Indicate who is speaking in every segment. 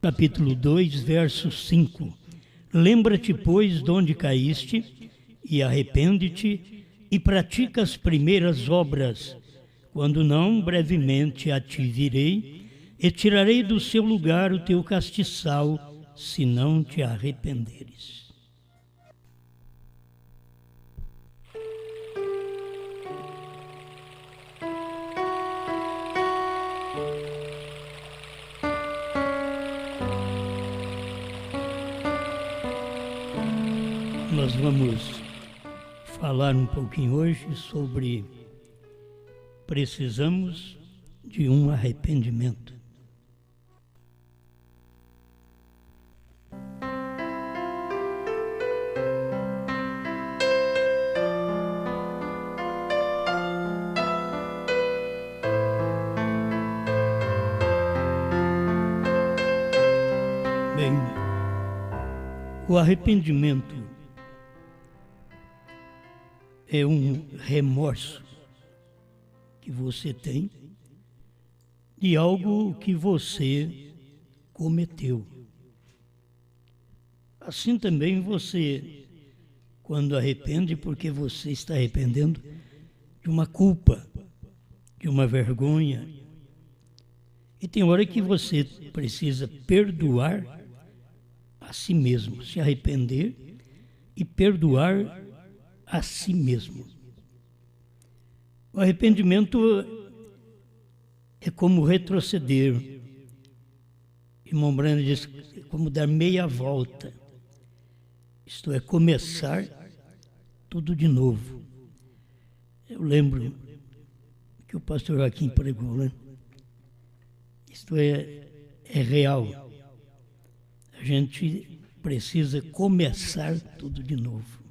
Speaker 1: Capítulo 2, verso 5. Lembra-te, pois, de onde caíste, e arrepende-te, e pratica as primeiras obras. Quando não, brevemente a ti virei, e tirarei do seu lugar o teu castiçal, se não te arrependeres. Nós vamos falar um pouquinho hoje sobre precisamos de um arrependimento. Bem, o arrependimento é um remorso que você tem de algo que você cometeu. Assim também você, quando arrepende, porque você está arrependendo de uma culpa, de uma vergonha. E tem hora que você precisa perdoar a si mesmo, se arrepender e perdoar a si mesmo. O arrependimento é como retroceder. Irmão Brando diz, é como dar meia volta. Isto é, começar tudo de novo. Eu lembro que o pastor Joaquim pregou, né? Isto é real. A gente precisa começar tudo de novo.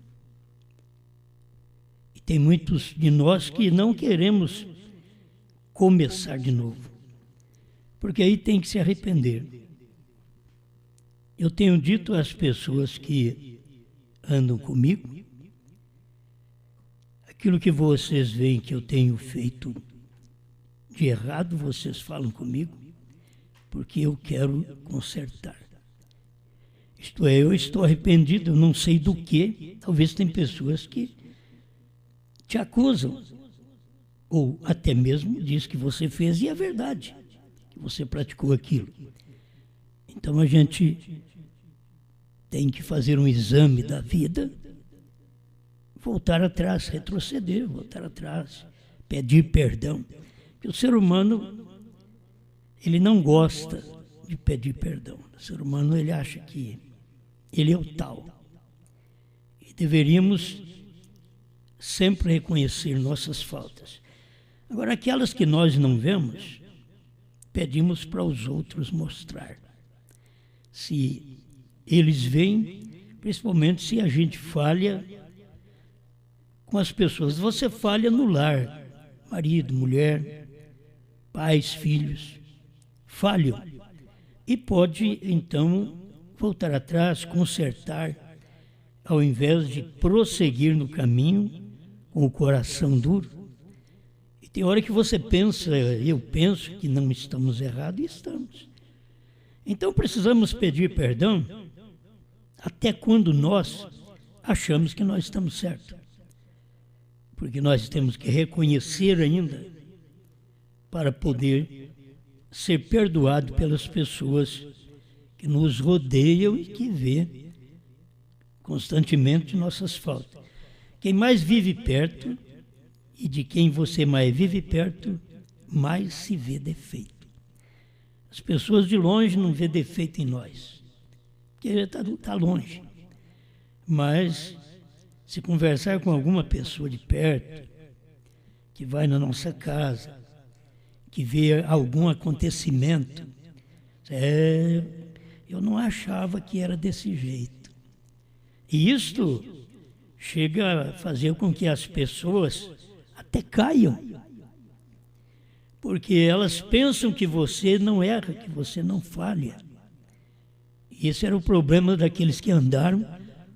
Speaker 1: Tem muitos de nós que não queremos começar de novo, porque aí tem que se arrepender. Eu tenho dito às pessoas que andam comigo, aquilo que vocês veem que eu tenho feito de errado, vocês falam comigo, porque eu quero consertar. Isto é, eu estou arrependido, eu não sei do que. Talvez tem pessoas que te acusam, ou até mesmo diz que você fez, e é verdade, que você praticou aquilo. Então a gente tem que fazer um exame da vida, voltar atrás, retroceder, voltar atrás, pedir perdão. Porque o ser humano, ele não gosta de pedir perdão. O ser humano, ele acha que ele é o tal. E deveríamos sempre reconhecer nossas faltas. Agora, aquelas que nós não vemos, pedimos para os outros mostrar. Se eles veem, principalmente se a gente falha com as pessoas. Você falha no lar, marido, mulher, pais, filhos, falham. E pode, então, voltar atrás, consertar, ao invés de prosseguir no caminho com o coração duro. E tem hora que você pensa, eu penso que não estamos errados, e estamos. Então precisamos pedir perdão até quando nós achamos que nós estamos certos. Porque nós temos que reconhecer ainda para poder ser perdoado pelas pessoas que nos rodeiam e que vê constantemente nossas faltas. Quem mais vive perto, e de quem você mais vive perto, mais se vê defeito. As pessoas de longe não vê defeito em nós, porque está longe. Mas se conversar com alguma pessoa de perto, que vai na nossa casa, que vê algum acontecimento, eu não achava que era desse jeito. E isto chega a fazer com que as pessoas até caiam, porque elas pensam que você não erra, que você não falha. E esse era o problema daqueles que andaram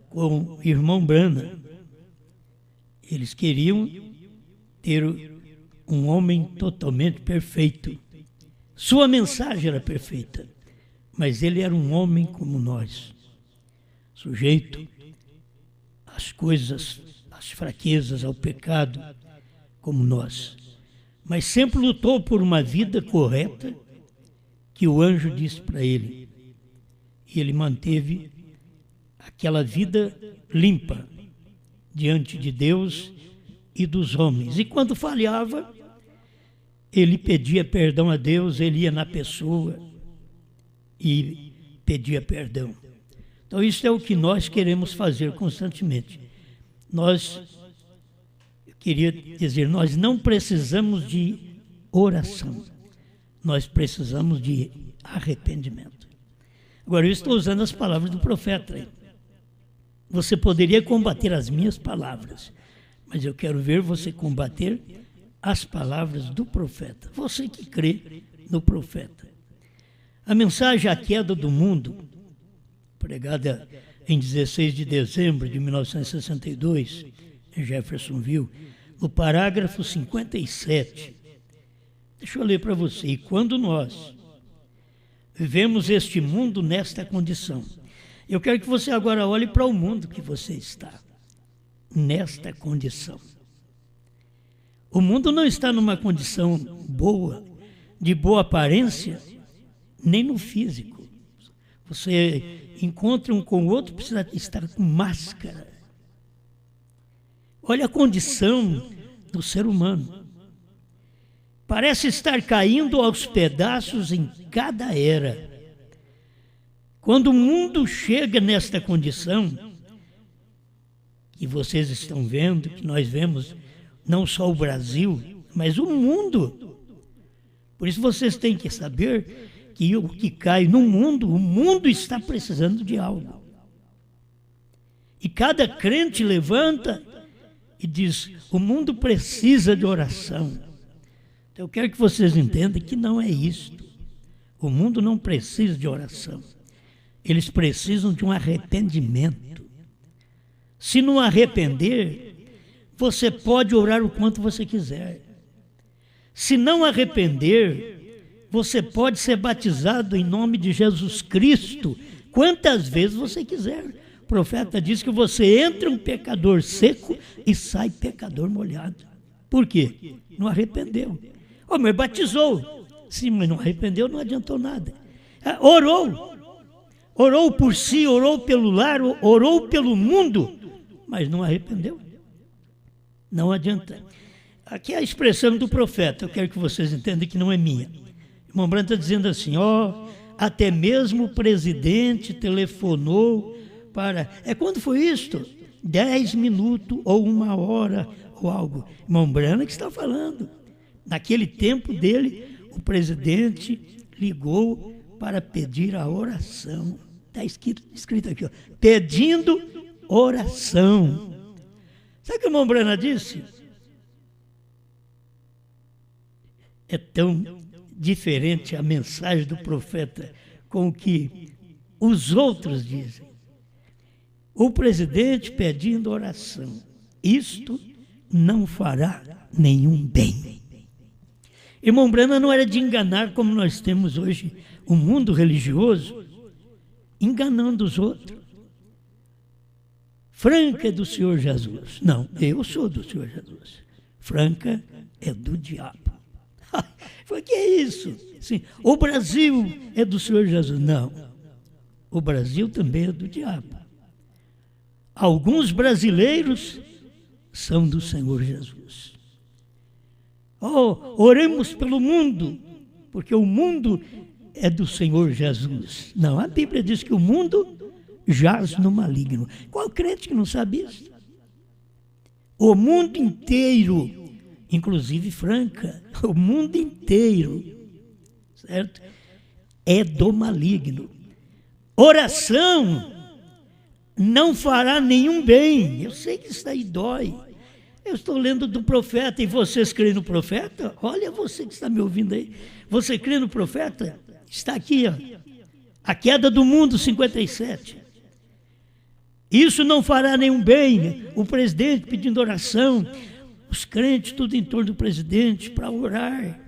Speaker 1: com o irmão Branham. Eles queriam ter um homem totalmente perfeito. Sua mensagem era perfeita, mas ele era um homem como nós, sujeito às coisas, às fraquezas, ao pecado, como nós. Mas sempre lutou por uma vida correta, que o anjo disse para ele. E ele manteve aquela vida limpa diante de Deus e dos homens. E quando falhava, ele pedia perdão a Deus, ele ia na pessoa e pedia perdão. Então isso é o que nós queremos fazer constantemente. Eu queria dizer, nós não precisamos de oração, nós precisamos de arrependimento. Agora eu estou usando as palavras do profeta. Você poderia combater as minhas palavras, mas eu quero ver você combater as palavras do profeta, você que crê no profeta. A mensagem A Queda do Mundo, pregada em 16 de dezembro de 1962, em Jeffersonville, no parágrafo 57. Deixa eu ler para você. E quando nós vivemos este mundo nesta condição, eu quero que você agora olhe para o mundo que você está, nesta condição. O mundo não está numa condição boa, de boa aparência, nem no físico. Você encontra um com o outro, precisa estar com máscara. Olha a condição do ser humano. Parece estar caindo aos pedaços em cada era. Quando o mundo chega nesta condição, que vocês estão vendo, que nós vemos, não só o Brasil, mas o mundo. Por isso vocês têm que saber que o que cai no mundo, o mundo está precisando de algo. E cada crente levanta e diz, o mundo precisa de oração. Então eu quero que vocês entendam que não é isto. O mundo não precisa de oração. Eles precisam de um arrependimento. Se não arrepender, você pode orar o quanto você quiser. Se não arrepender, você pode ser batizado em nome de Jesus Cristo quantas vezes você quiser. O profeta diz que você entra um pecador seco e sai pecador molhado. Por quê? Não arrependeu. Oh, mas batizou. Sim, mas não arrependeu, não adiantou nada. Orou por si, orou pelo lar, orou pelo mundo, mas não arrependeu. Não adianta. Aqui é a expressão do profeta, eu quero que vocês entendam que não é minha. O irmão Branco está dizendo assim, até mesmo o presidente telefonou para... Quando foi isto? 10 minutos ou 1 hora ou algo. Irmão Branco que está falando. Naquele tempo dele, o presidente ligou para pedir a oração. Está escrito aqui, pedindo oração. Sabe o que o irmão Brana disse? É tão diferente a mensagem do profeta com o que os outros dizem. O presidente pedindo oração. Isto não fará nenhum bem. Irmão Brana não era de enganar como nós temos hoje o mundo religioso, enganando os outros. Franca é do Senhor Jesus. Não, eu sou do Senhor Jesus. Franca é do diabo. O que é isso? Sim, o Brasil é do Senhor Jesus. Não, o Brasil também é do diabo. Alguns brasileiros são do Senhor Jesus. Oremos pelo mundo, porque o mundo é do Senhor Jesus. Não, a Bíblia diz que o mundo jaz no maligno. Qual crente que não sabe isso? O mundo inteiro, inclusive Franca, o mundo inteiro, certo? É do maligno. Oração não fará nenhum bem. Eu sei que isso aí dói. Eu estou lendo do profeta e vocês creem no profeta? Olha você que está me ouvindo aí. Você crê no profeta? Está aqui, A Queda do Mundo, 57. Isso não fará nenhum bem. O presidente pedindo oração, os crentes tudo em torno do presidente para orar.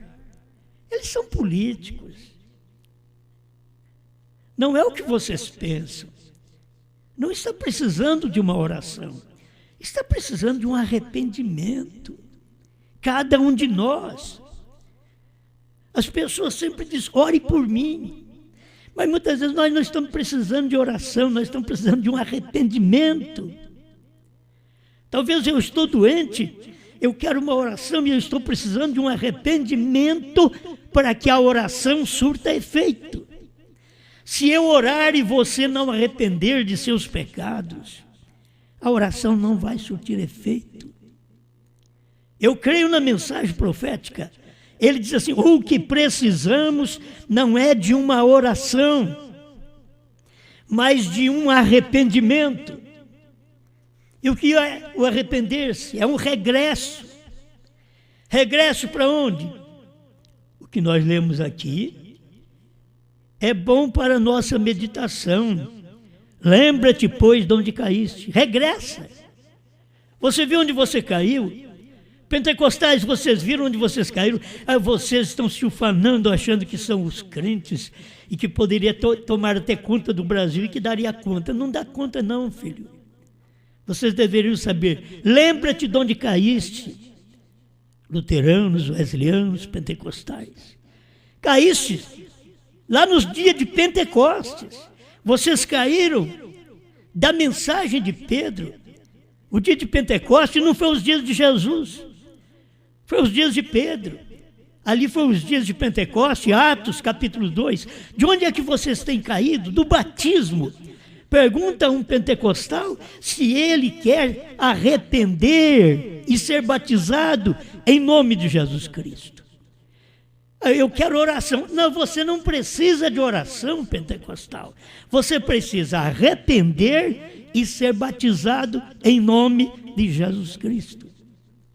Speaker 1: Eles são políticos. Não é o que vocês pensam. Não está precisando de uma oração. Está precisando de um arrependimento. Cada um de nós. As pessoas sempre dizem, ore por mim. Mas muitas vezes nós não estamos precisando de oração, nós estamos precisando de um arrependimento. Talvez eu estou doente, eu quero uma oração e eu estou precisando de um arrependimento para que a oração surta efeito. Se eu orar e você não arrepender de seus pecados, a oração não vai surtir efeito. Eu creio na mensagem profética. Ele diz assim, o que precisamos não é de uma oração, mas de um arrependimento. E o que é o arrepender-se? É um regresso. Regresso para onde? O que nós lemos aqui é bom para a nossa meditação. Lembra-te, pois, de onde caíste. Regressa. Você viu onde você caiu? Pentecostais, vocês viram onde vocês caíram? Vocês estão se ufanando, achando que são os crentes e que poderia tomar até conta do Brasil e que daria conta. Não dá conta não, filho. Vocês deveriam saber. Lembra-te de onde caíste. Luteranos, wesleyanos, pentecostais. Caíste lá nos dias de Pentecostes. Vocês caíram da mensagem de Pedro. O dia de Pentecostes não foi os dias de Jesus. Foi os dias de Pedro. Ali foi os dias de Pentecostes, Atos capítulo 2. De onde é que vocês têm caído? Do batismo. Pergunta a um pentecostal se ele quer arrepender e ser batizado em nome de Jesus Cristo. Eu quero oração. Não, você não precisa de oração pentecostal. Você precisa arrepender e ser batizado em nome de Jesus Cristo.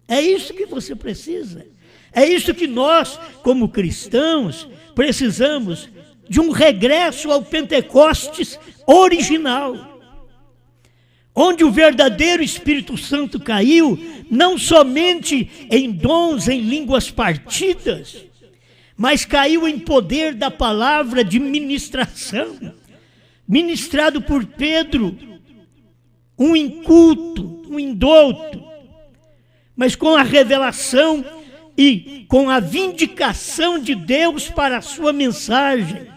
Speaker 1: É isso que você precisa. É isso que nós, como cristãos, precisamos de um regresso ao Pentecostes original, onde o verdadeiro Espírito Santo caiu, não somente em dons, em línguas partidas, mas caiu em poder da palavra de ministração, ministrado por Pedro, um inculto, um indouto, mas com a revelação e com a vindicação de Deus para a sua mensagem.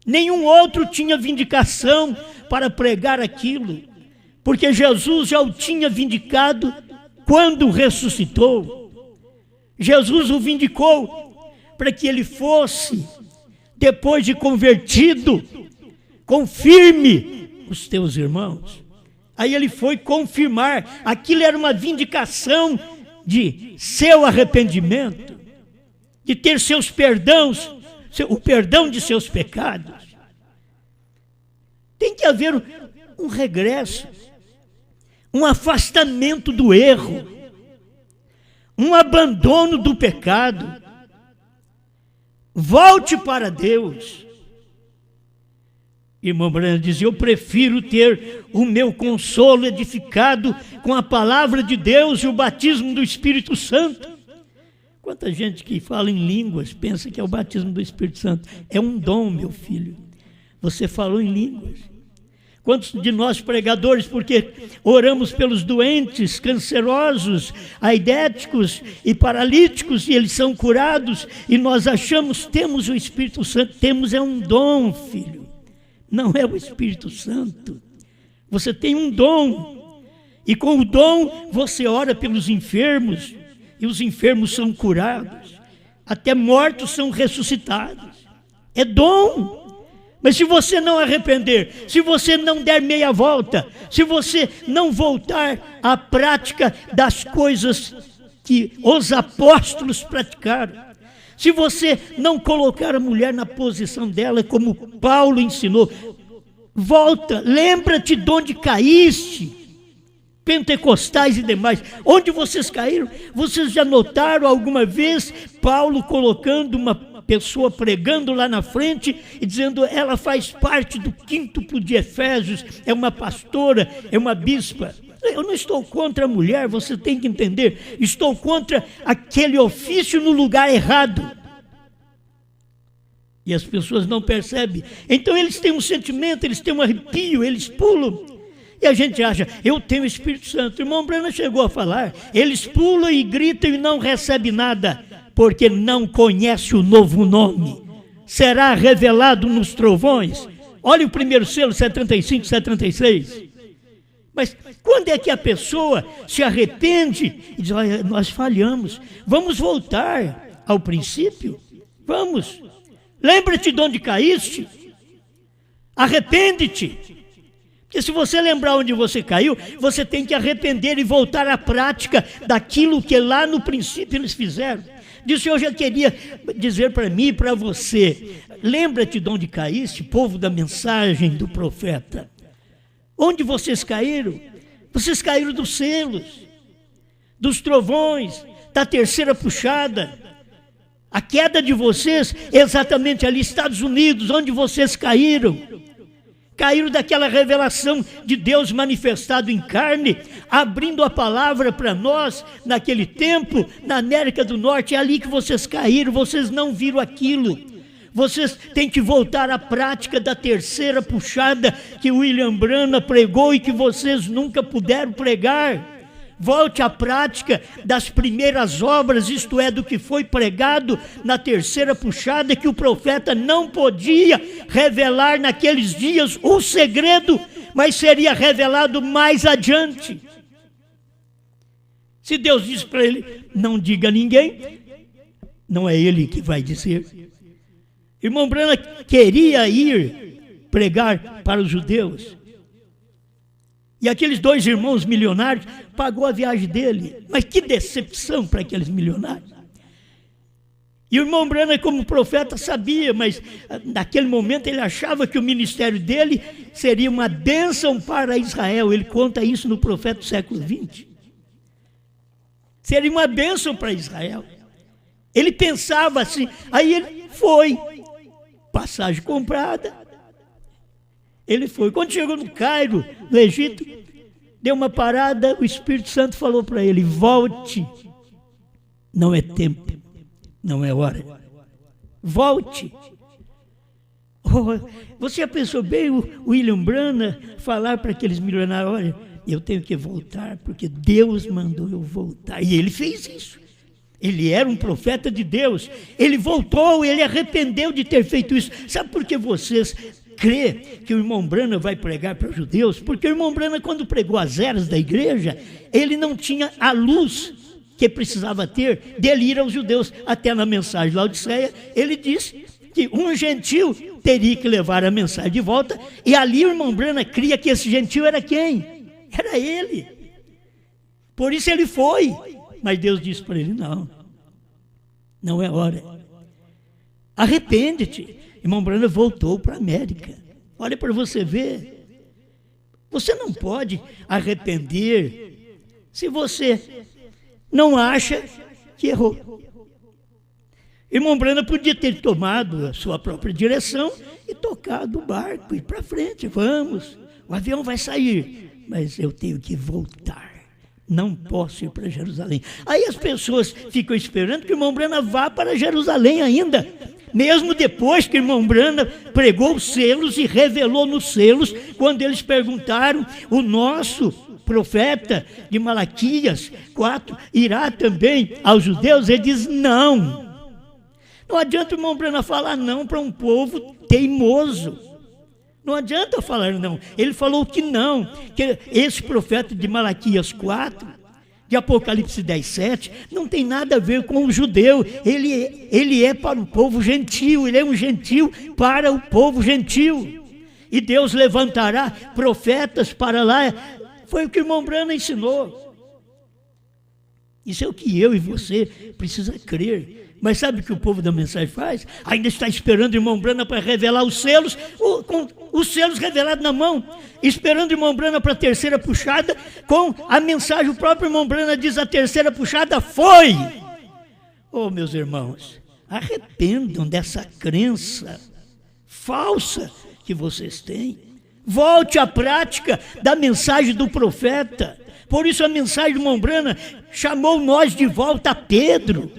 Speaker 1: Nenhum outro tinha vindicação para pregar aquilo, porque Jesus já o tinha vindicado quando ressuscitou. Jesus o vindicou para que ele fosse, depois de convertido, confirme os teus irmãos. Aí ele foi confirmar, aquilo era uma vindicação de seu arrependimento, de ter seus perdões, o perdão de seus pecados. Tem que haver um regresso, um afastamento do erro, um abandono do pecado. Volte para Deus. Irmão Branham diz, eu prefiro ter o meu consolo edificado com a palavra de Deus e o batismo do Espírito Santo. Quanta gente que fala em línguas pensa que é o batismo do Espírito Santo. É um dom, meu filho. Você falou em línguas. Quantos de nós pregadores, porque oramos pelos doentes, cancerosos, aidéticos e paralíticos, e eles são curados, e nós achamos, temos o Espírito Santo. Temos é um dom, filho. Não é o Espírito Santo. Você tem um dom. E com o dom você ora pelos enfermos. E os enfermos são curados. Até mortos são ressuscitados. É dom. Mas se você não arrepender, se você não der meia volta, se você não voltar à prática das coisas que os apóstolos praticaram, se você não colocar a mulher na posição dela, como Paulo ensinou, volta, lembra-te de onde caíste, pentecostais e demais, onde vocês caíram. Vocês já notaram alguma vez Paulo colocando uma pessoa pregando lá na frente e dizendo, ela faz parte do quíntuplo de Efésios, é uma pastora, é uma bispa? Eu não estou contra a mulher, você tem que entender. Estou contra aquele ofício no lugar errado. E as pessoas não percebem. Então eles têm um sentimento, eles têm um arrepio, eles pulam. E a gente acha, eu tenho o Espírito Santo. O irmão Brana chegou a falar, eles pulam e gritam e não recebem nada, porque não conhece o novo nome. Será revelado nos trovões. Olha o primeiro selo, 75, 76. Mas quando é que a pessoa se arrepende e diz, olha, nós falhamos, vamos voltar ao princípio? Vamos. Lembra-te de onde caíste. Arrepende-te. Porque se você lembrar onde você caiu, você tem que arrepender e voltar à prática daquilo que lá no princípio eles fizeram. Disso eu já queria dizer para mim e para você. Lembra-te de onde caíste, povo da mensagem do profeta. Onde vocês caíram? Vocês caíram dos selos, dos trovões, da terceira puxada. A queda de vocês é exatamente ali, Estados Unidos, onde vocês caíram. Caíram daquela revelação de Deus manifestado em carne, abrindo a palavra para nós, naquele tempo, na América do Norte. É ali que vocês caíram, vocês não viram aquilo. Vocês têm que voltar à prática da terceira puxada que William Branham pregou e que vocês nunca puderam pregar. Volte à prática das primeiras obras, isto é, do que foi pregado na terceira puxada, que o profeta não podia revelar naqueles dias o segredo, mas seria revelado mais adiante. Se Deus disse para ele, não diga a ninguém, não é ele que vai dizer. Irmão Branham queria ir pregar para os judeus. E aqueles dois irmãos milionários pagou a viagem dele. Mas que decepção para aqueles milionários. E o irmão Branham, como profeta, sabia, mas naquele momento ele achava que o ministério dele seria uma bênção para Israel. Ele conta isso no Profeta do século XX. Seria uma bênção para Israel. Ele pensava assim, aí ele foi. Passagem comprada. Ele foi. Quando chegou no Cairo, no Egito, deu uma parada, o Espírito Santo falou para ele, volte. Não é tempo, não é hora. Volte. Oh, você já pensou bem o William Branham falar para aqueles milionários, olha, eu tenho que voltar, porque Deus mandou eu voltar. E ele fez isso. Ele era um profeta de Deus. Ele voltou, ele arrependeu de ter feito isso. Sabe por que vocês crê que o irmão Branham vai pregar para os judeus? Porque o irmão Branham, quando pregou as eras da igreja, ele não tinha a luz que precisava ter dele ir aos judeus. Até na mensagem de Laodiceia, ele disse que um gentil teria que levar a mensagem de volta, e ali o irmão Branham cria que esse gentil era quem? Era ele. Por isso ele foi. Mas Deus disse para ele, não é hora. Arrepende-te. Irmão Branham voltou para a América. Olha para você ver. Você não pode arrepender se você não acha que errou. Irmão Branham podia ter tomado a sua própria direção e tocado o barco, ir para frente, vamos, o avião vai sair, mas eu tenho que voltar. Não posso ir para Jerusalém. Aí as pessoas ficam esperando que o irmão Branham vá para Jerusalém ainda. Mesmo depois que o irmão Branham pregou os selos e revelou nos selos, quando eles perguntaram, o nosso profeta de Malaquias 4 irá também aos judeus? Ele diz não. Não adianta o irmão Branham falar não para um povo teimoso. Não adianta falar não. Ele falou que não, que esse profeta de Malaquias 4, de Apocalipse 10, 7, não tem nada a ver com o judeu. Ele é para o povo gentil, ele é um gentil para o povo gentil. E Deus levantará profetas para lá. Foi o que o irmão Branham ensinou. Isso é o que eu e você precisa crer. Mas sabe o que o povo da mensagem faz? Ainda está esperando o irmão Branham para revelar os selos, com os selos revelados na mão, esperando o irmão Branham para a terceira puxada, com a mensagem. O próprio irmão Branham diz, a terceira puxada foi. Oh, meus irmãos, arrependam dessa crença falsa que vocês têm. Volte à prática da mensagem do profeta. Por isso a mensagem do irmão Branham chamou nós de volta a Pedro.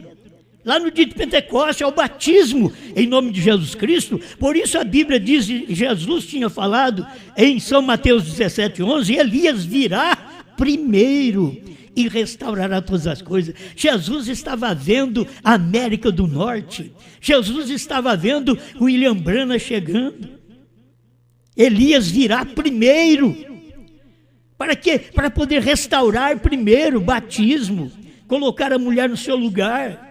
Speaker 1: Lá no dia de Pentecostes, ao batismo em nome de Jesus Cristo. Por isso a Bíblia diz, Jesus tinha falado em São Mateus 17:11, Elias virá primeiro e restaurará todas as coisas. Jesus estava vendo a América do Norte. Jesus estava vendo William Branham chegando. Elias virá primeiro. Para quê? Para poder restaurar primeiro o batismo, colocar a mulher no seu lugar.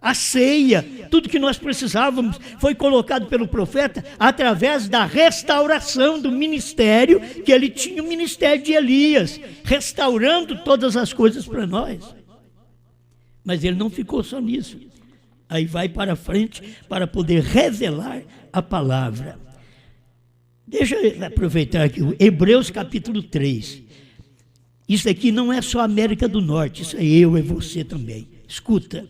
Speaker 1: A ceia, tudo que nós precisávamos foi colocado pelo profeta através da restauração do ministério, que ele tinha o ministério de Elias, restaurando todas as coisas para nós. Mas ele não ficou só nisso. Aí vai para frente para poder revelar a palavra. Deixa eu aproveitar aqui, Hebreus capítulo 3. Isso aqui não é só a América do Norte, isso é eu e você também. Escuta.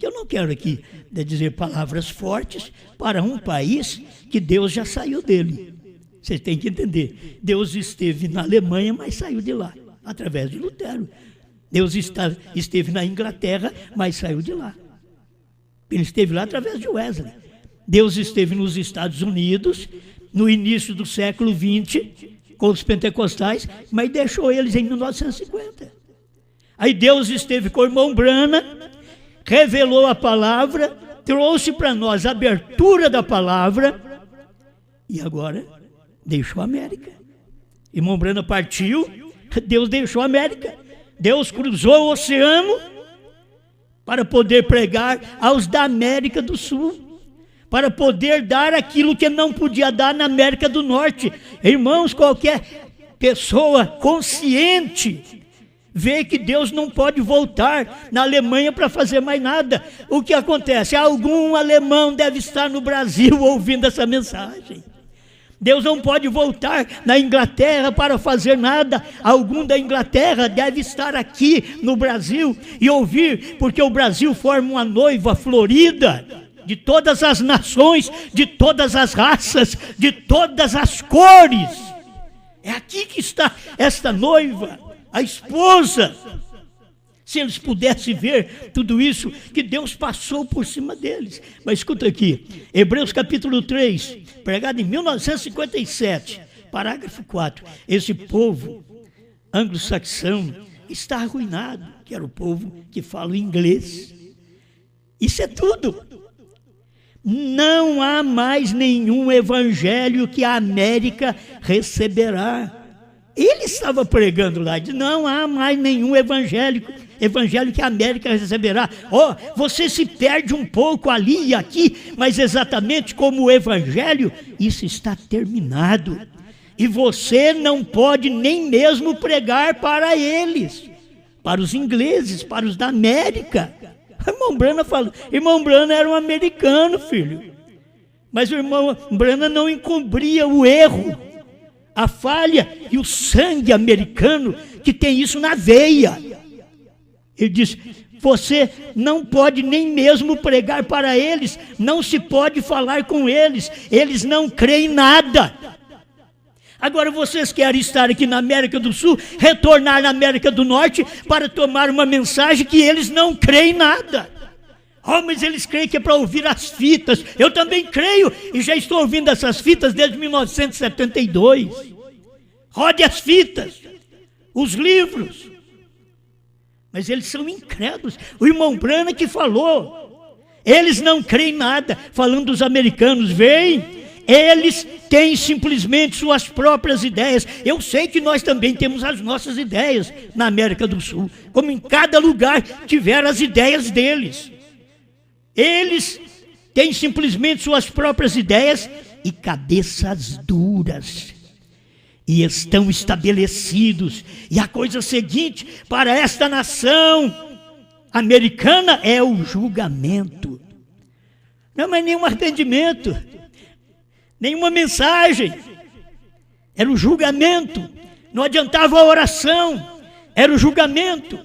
Speaker 1: Eu não quero aqui dizer palavras fortes para um país que Deus já saiu dele. Vocês têm que entender. Deus esteve na Alemanha, mas saiu de lá, através de Lutero. Deus esteve na Inglaterra, mas saiu de lá. Ele esteve lá através de Wesley. Deus esteve nos Estados Unidos, no início do século XX, com os pentecostais, mas deixou eles em 1950. Aí Deus esteve com o irmão Branham, revelou a palavra, trouxe para nós a abertura da palavra e agora deixou a América. Irmão Branham partiu, Deus deixou a América. Deus cruzou o oceano para poder pregar aos da América do Sul, para poder dar aquilo que não podia dar na América do Norte. Irmãos, qualquer pessoa consciente vê que Deus não pode voltar na Alemanha para fazer mais nada. O que acontece? Algum alemão deve estar no Brasil ouvindo essa mensagem. Deus não pode voltar na Inglaterra para fazer nada. Algum da Inglaterra deve estar aqui no Brasil e ouvir, porque o Brasil forma uma noiva florida de todas as nações, de todas as raças, de todas as cores. É aqui que está esta noiva, a esposa. Se eles pudessem ver tudo isso que Deus passou por cima deles. Mas escuta aqui, Hebreus capítulo 3, pregado em 1957, parágrafo 4. Esse povo anglo-saxão está arruinado, que era o povo que fala inglês. Isso é tudo. Não há mais nenhum evangelho que a América receberá. Ele estava pregando lá, diz, não há mais nenhum evangelho que a América receberá. Você se perde um pouco ali e aqui, mas exatamente como o evangelho, isso está terminado. E você não pode nem mesmo pregar para eles, para os ingleses, para os da América. O irmão Branham falou, irmão Branham era um americano, filho. Mas o irmão Branham não encobria o erro, a falha e o sangue americano que tem isso na veia. Ele diz, você não pode nem mesmo pregar para eles, não se pode falar com eles, eles não creem em nada. Agora vocês querem estar aqui na América do Sul, retornar na América do Norte para tomar uma mensagem que eles não creem em nada. Mas eles creem que é para ouvir as fitas. Eu também creio e já estou ouvindo essas fitas desde 1972. Rode as fitas, os livros. Mas eles são incrédulos. O irmão Branham que falou. Eles não creem em nada. Falando dos americanos, veem, eles têm simplesmente suas próprias ideias. Eu sei que nós também temos as nossas ideias na América do Sul. Como em cada lugar tiveram as ideias deles. Eles têm simplesmente suas próprias ideias e cabeças duras. E estão estabelecidos. E a coisa seguinte para esta nação americana é o julgamento. Não é nenhum arrependimento, nenhuma mensagem. Era o julgamento. Não adiantava a oração, era o julgamento.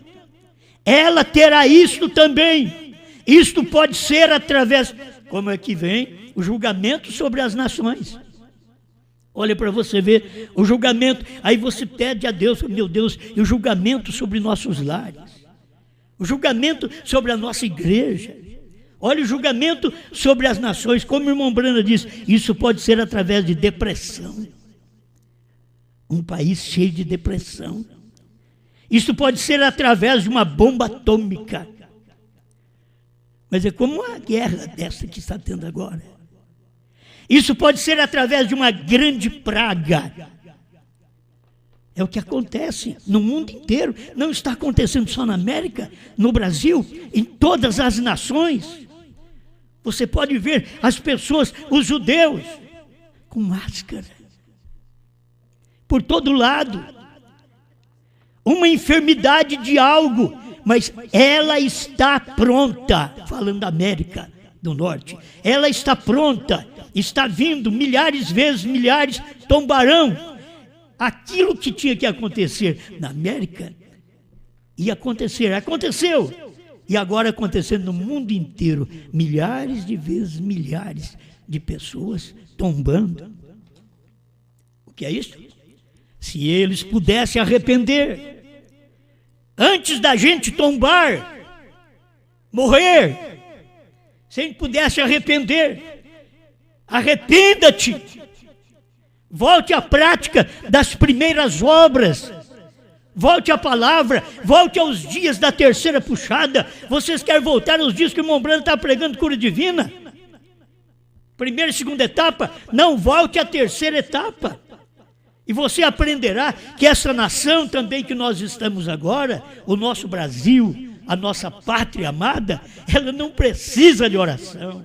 Speaker 1: Ela terá isto também. Isto pode ser através, como é que vem? O julgamento sobre as nações. Olha para você ver o julgamento. Aí você pede a Deus, meu Deus, e o julgamento sobre nossos lares. O julgamento sobre a nossa igreja. Olha o julgamento sobre as nações, como o irmão Brana diz, isso pode ser através de depressão. Um país cheio de depressão. Isso pode ser através de uma bomba atômica. Mas é como uma guerra dessa que está tendo agora. Isso pode ser através de uma grande praga. É o que acontece no mundo inteiro. Não está acontecendo só na América, no Brasil, em todas as nações. Você pode ver as pessoas, os judeus, com máscara. Por todo lado. Uma enfermidade de algo, mas ela está pronta. Falando da América do Norte. Ela está pronta. Está vindo, milhares vezes, milhares tombarão. Aquilo que tinha que acontecer na América ia acontecer, aconteceu. E agora acontecendo no mundo inteiro, milhares de vezes, milhares de pessoas tombando. O que é isso? Se eles pudessem arrepender, antes da gente tombar, morrer, se a gente pudesse arrepender, arrependa-te. Volte à prática das primeiras obras. Volte à palavra. Volte aos dias da terceira puxada. Vocês querem voltar aos dias que o irmão Brana está pregando cura divina? Primeira e segunda etapa. Não, volte à terceira etapa. E você aprenderá que essa nação também que nós estamos agora, o nosso Brasil, a nossa pátria amada, ela não precisa de oração.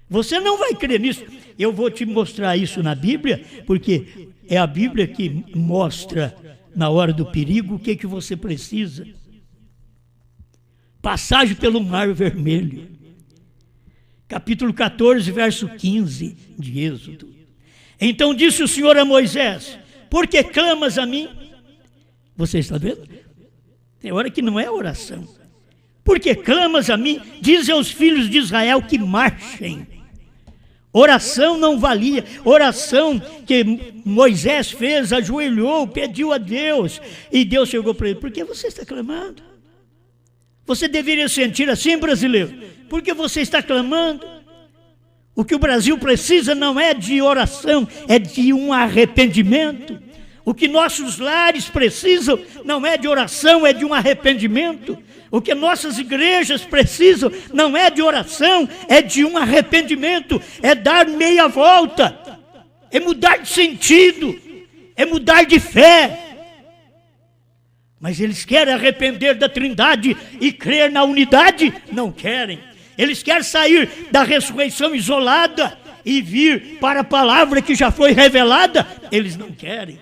Speaker 1: Você não vai crer nisso. Eu vou te mostrar isso na Bíblia, porque é a Bíblia que mostra, na hora do perigo, o que você precisa. Passagem pelo Mar Vermelho. Capítulo 14, verso 15 de Êxodo. Então disse o Senhor a Moisés, por que clamas a mim? Você está vendo? Tem hora que não é oração. Por que clamas a mim? Diz aos filhos de Israel que marchem. Oração não valia. Oração que Moisés fez, ajoelhou, pediu a Deus. E Deus chegou para ele, por que você está clamando? Você deveria sentir assim, brasileiro. Por que você está clamando? O que o Brasil precisa não é de oração, é de um arrependimento. O que nossos lares precisam não é de oração, é de um arrependimento. O que nossas igrejas precisam não é de oração, é de um arrependimento, é dar meia volta, é mudar de sentido, é mudar de fé. Mas eles querem arrepender da Trindade e crer na unidade? Não querem. Eles querem sair da ressurreição isolada e vir para a palavra que já foi revelada? Eles não querem.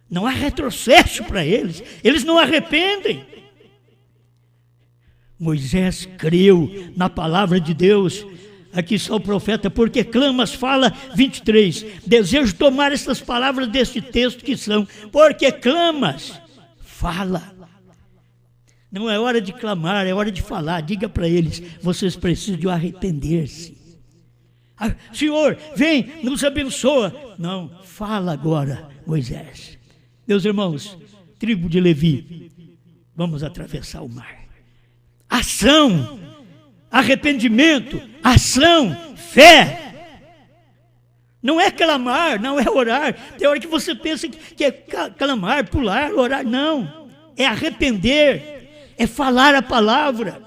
Speaker 1: Não há retrocesso para eles. Eles não arrependem. Moisés creu na palavra de Deus. Aqui está o profeta, porque clamas, fala 23. Desejo tomar essas palavras deste texto que são, porque clamas, fala. Não é hora de clamar, é hora de falar. Diga para eles, vocês precisam de arrepender-se. Senhor, vem, nos abençoa. Não, fala agora, Moisés. Meus irmãos, tribo de Levi, vamos atravessar o mar. Ação, arrependimento, ação, fé. Não é clamar, não é orar. Tem hora que você pensa que é clamar, pular, orar. Não, é arrepender, é falar a palavra.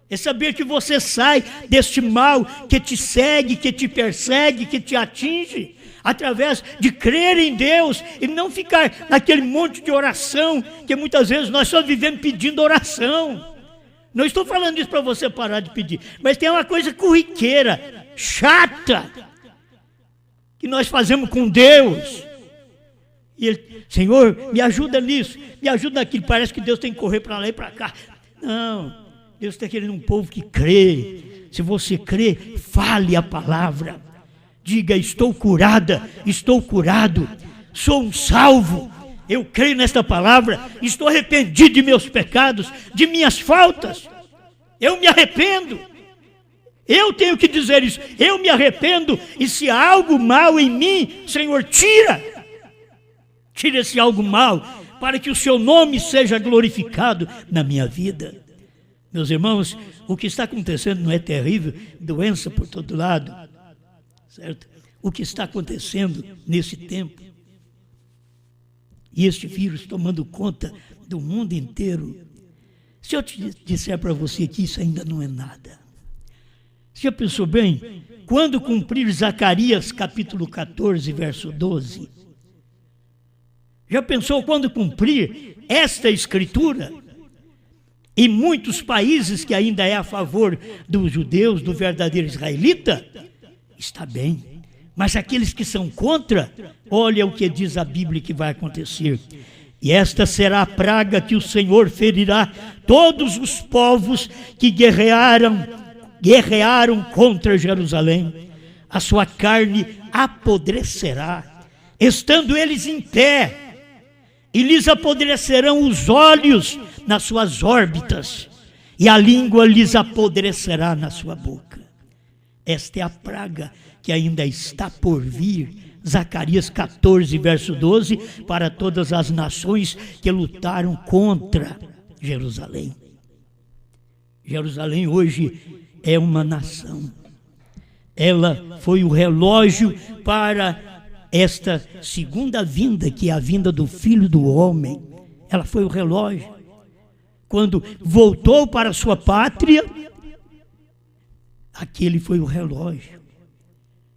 Speaker 1: É saber que você sai deste mal que te segue, que te persegue, que te atinge, através de crer em Deus e não ficar naquele monte de oração, que muitas vezes nós só vivemos pedindo oração. Não estou falando isso para você parar de pedir, mas tem uma coisa corriqueira, chata, que nós fazemos com Deus. E Ele, Senhor, me ajuda nisso, me ajuda naquilo. Parece que Deus tem que correr para lá e para cá. Não, Deus está querendo um povo que crê. Se você crê, fale a palavra. Diga, estou curada, estou curado, sou um salvo. Eu creio nesta palavra, estou arrependido de meus pecados, de minhas faltas. Eu me arrependo. Eu tenho que dizer isso. Eu me arrependo e se há algo mal em mim, Senhor, tira. Tira esse algo mal para que o seu nome seja glorificado na minha vida. Meus irmãos, o que está acontecendo não é terrível? Doença por todo lado, certo? O que está acontecendo nesse tempo, e este vírus tomando conta do mundo inteiro. Se eu te disser para você que isso ainda não é nada, você já pensou bem? Quando cumprir Zacarias capítulo 14, verso 12, já pensou quando cumprir esta escritura? Em muitos países que ainda é a favor dos judeus, do verdadeiro israelita, está bem. Mas aqueles que são contra, olha o que diz a Bíblia que vai acontecer. E esta será a praga que o Senhor ferirá todos os povos que guerrearam contra Jerusalém. A sua carne apodrecerá, estando eles em pé, e lhes apodrecerão os olhos nas suas órbitas, e a língua lhes apodrecerá na sua boca. Esta é a praga que ainda está por vir. Zacarias 14, verso 12, para todas as nações que lutaram contra Jerusalém. Jerusalém hoje é uma nação. Ela foi o relógio para esta segunda vinda, que é a vinda do Filho do Homem. Ela foi o relógio. Quando voltou para sua pátria, aquele foi o relógio.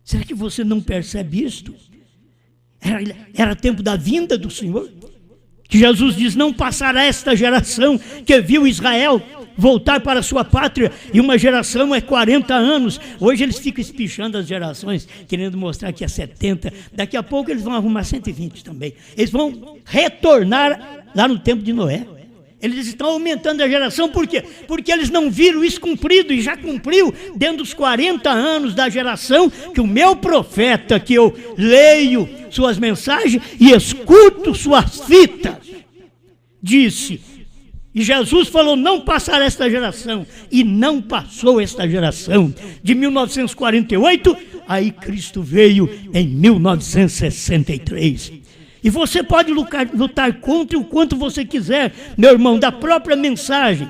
Speaker 1: Será que você não percebe isto? Era tempo da vinda do Senhor. Que Jesus diz, não passará esta geração que viu Israel voltar para sua pátria, e uma geração é 40 anos. Hoje eles ficam espichando as gerações, querendo mostrar que é 70. Daqui a pouco eles vão arrumar 120 também. Eles vão retornar lá no tempo de Noé. Eles estão aumentando a geração, por quê? Porque eles não viram isso cumprido, e já cumpriu dentro dos 40 anos da geração que o meu profeta, que eu leio suas mensagens e escuto suas fitas, disse. E Jesus falou, não passará esta geração, e não passou esta geração. De 1948, aí Cristo veio em 1963. E você pode lutar contra o quanto você quiser, meu irmão, da própria mensagem.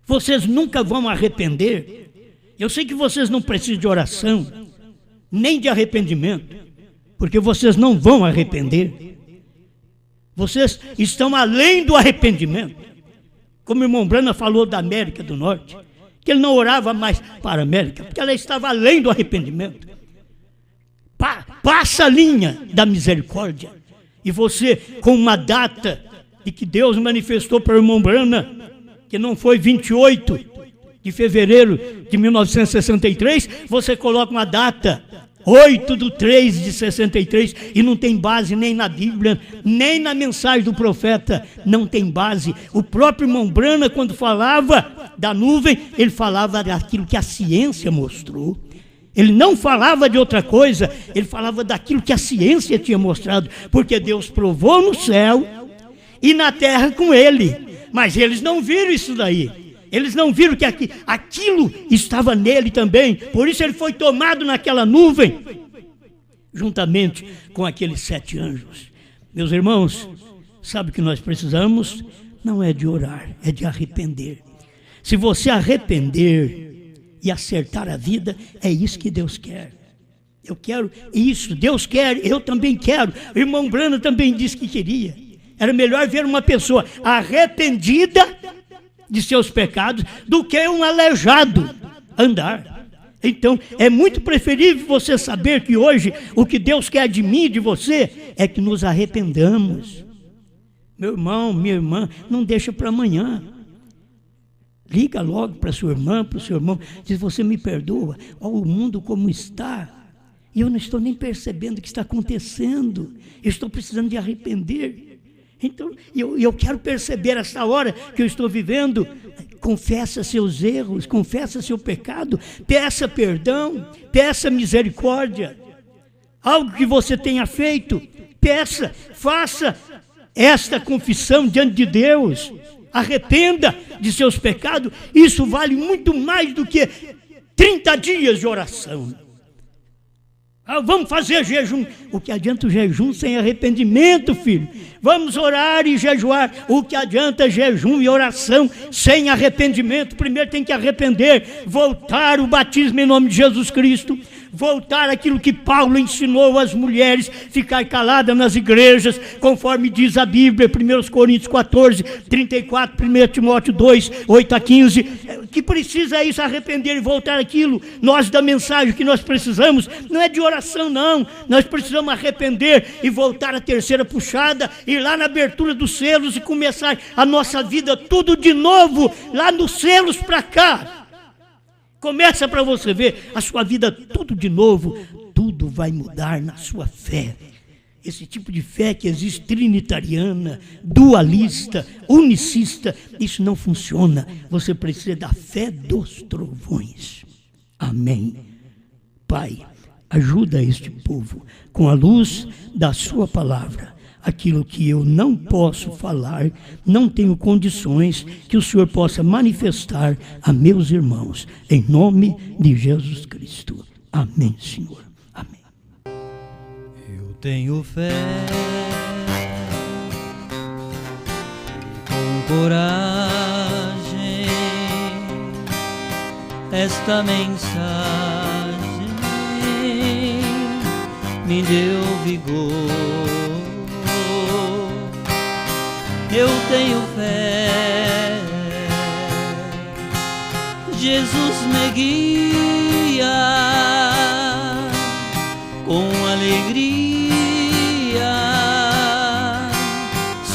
Speaker 1: Vocês nunca vão arrepender. Eu sei que vocês não precisam de oração, nem de arrependimento, porque vocês não vão arrepender. Vocês estão além do arrependimento. Como o irmão Brana falou da América do Norte, que ele não orava mais para a América, porque ela estava além do arrependimento. Passa a linha da misericórdia. E você, com uma data de que Deus manifestou para o irmão Brana, que não foi 28 de fevereiro de 1963, você coloca uma data, 8/3/63, e não tem base nem na Bíblia, nem na mensagem do profeta, não tem base. O próprio irmão Brana, quando falava da nuvem, ele falava daquilo que a ciência mostrou. Ele não falava de outra coisa, ele falava daquilo que a ciência tinha mostrado, porque Deus provou no céu e na terra com ele, mas eles não viram isso daí, eles não viram que aquilo estava nele também, por isso ele foi tomado naquela nuvem, juntamente com aqueles 7 anjos. Meus irmãos, sabe o que nós precisamos? Não é de orar, é de arrepender. Se você arrepender e acertar a vida, é isso que Deus quer. Eu quero isso, Deus quer, eu também quero. O irmão Brana também disse que queria. Era melhor ver uma pessoa arrependida de seus pecados do que um aleijado andar. Então, é muito preferível você saber que hoje o que Deus quer de mim e de você é que nos arrependamos. Meu irmão, minha irmã, não deixa para amanhã. Liga logo para sua irmã, para o seu irmão, diz, você me perdoa, olha o mundo como está, e eu não estou nem percebendo o que está acontecendo, eu estou precisando de arrepender. Então, eu quero perceber essa hora que eu estou vivendo. Confessa seus erros, confessa seu pecado, peça perdão, peça misericórdia. Algo que você tenha feito, peça, faça esta confissão diante de Deus. Arrependa de seus pecados, isso vale muito mais do que 30 dias de oração. Vamos fazer jejum. O que adianta o jejum sem arrependimento, filho? Vamos orar e jejuar. O que adianta jejum e oração sem arrependimento? Primeiro tem que arrepender, voltar o batismo em nome de Jesus Cristo, voltar aquilo que Paulo ensinou às mulheres, ficar calada nas igrejas, conforme diz a Bíblia, 1 Coríntios 14, 34, 1 Timóteo 2, 8 a 15, que precisa é isso, arrepender e voltar aquilo. Nós, da mensagem que nós precisamos, não é de oração não, nós precisamos arrepender e voltar a terceira puxada, ir lá na abertura dos selos e começar a nossa vida tudo de novo, lá nos selos para cá. Começa para você ver a sua vida tudo de novo, tudo vai mudar na sua fé. Esse tipo de fé que existe trinitariana, dualista, unicista, isso não funciona. Você precisa da fé dos trovões. Amém. Pai, ajuda este povo com a luz da sua palavra. Aquilo que eu não posso falar, não tenho condições, que o Senhor possa manifestar a meus irmãos, em nome de Jesus Cristo. Amém, Senhor. Amém.
Speaker 2: Eu tenho fé, com coragem, esta mensagem me deu vigor. Eu tenho fé, Jesus me guia com alegria,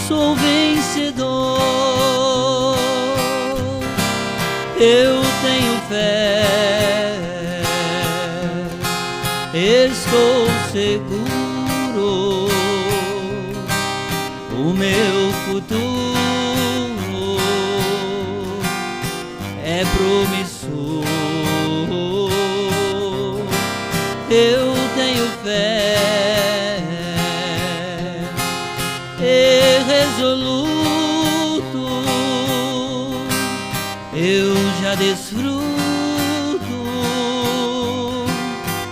Speaker 2: sou vencedor. Eu tenho fé, estou seguro, o meu futuro é promissor. Eu tenho fé e resoluto, eu já desfruto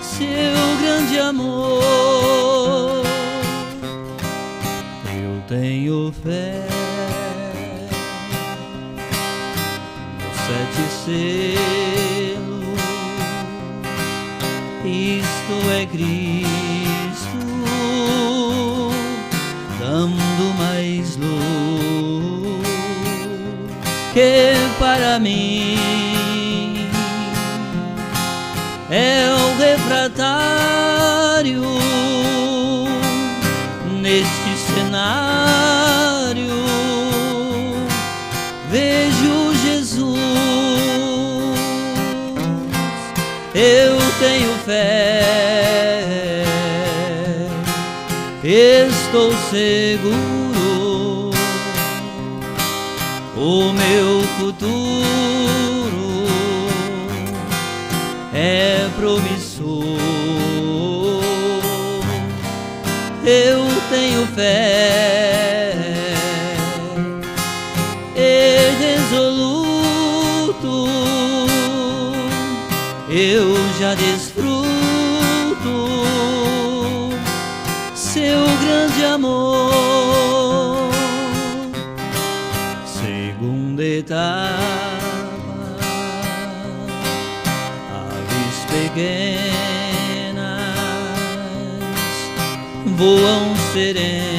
Speaker 2: seu grande amor. Tenho fé nos 7 selos, isto é Cristo dando mais luz que para mim é o refratário neste cenário. Vejo Jesus, eu tenho fé, estou seguro, o meu futuro é promissor. Eu tenho fé e resoluto, eu já desfruto seu grande amor. Segunda etapa, aves pequenas voam serenas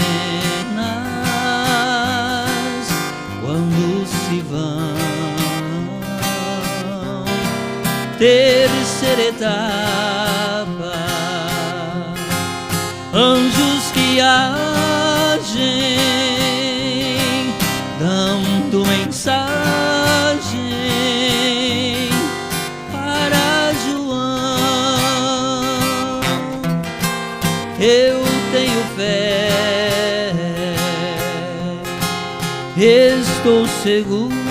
Speaker 2: quando se vão. Terceira etapa, anjos que agem, dando mensagem para João. Eu tenho fé, estou seguro,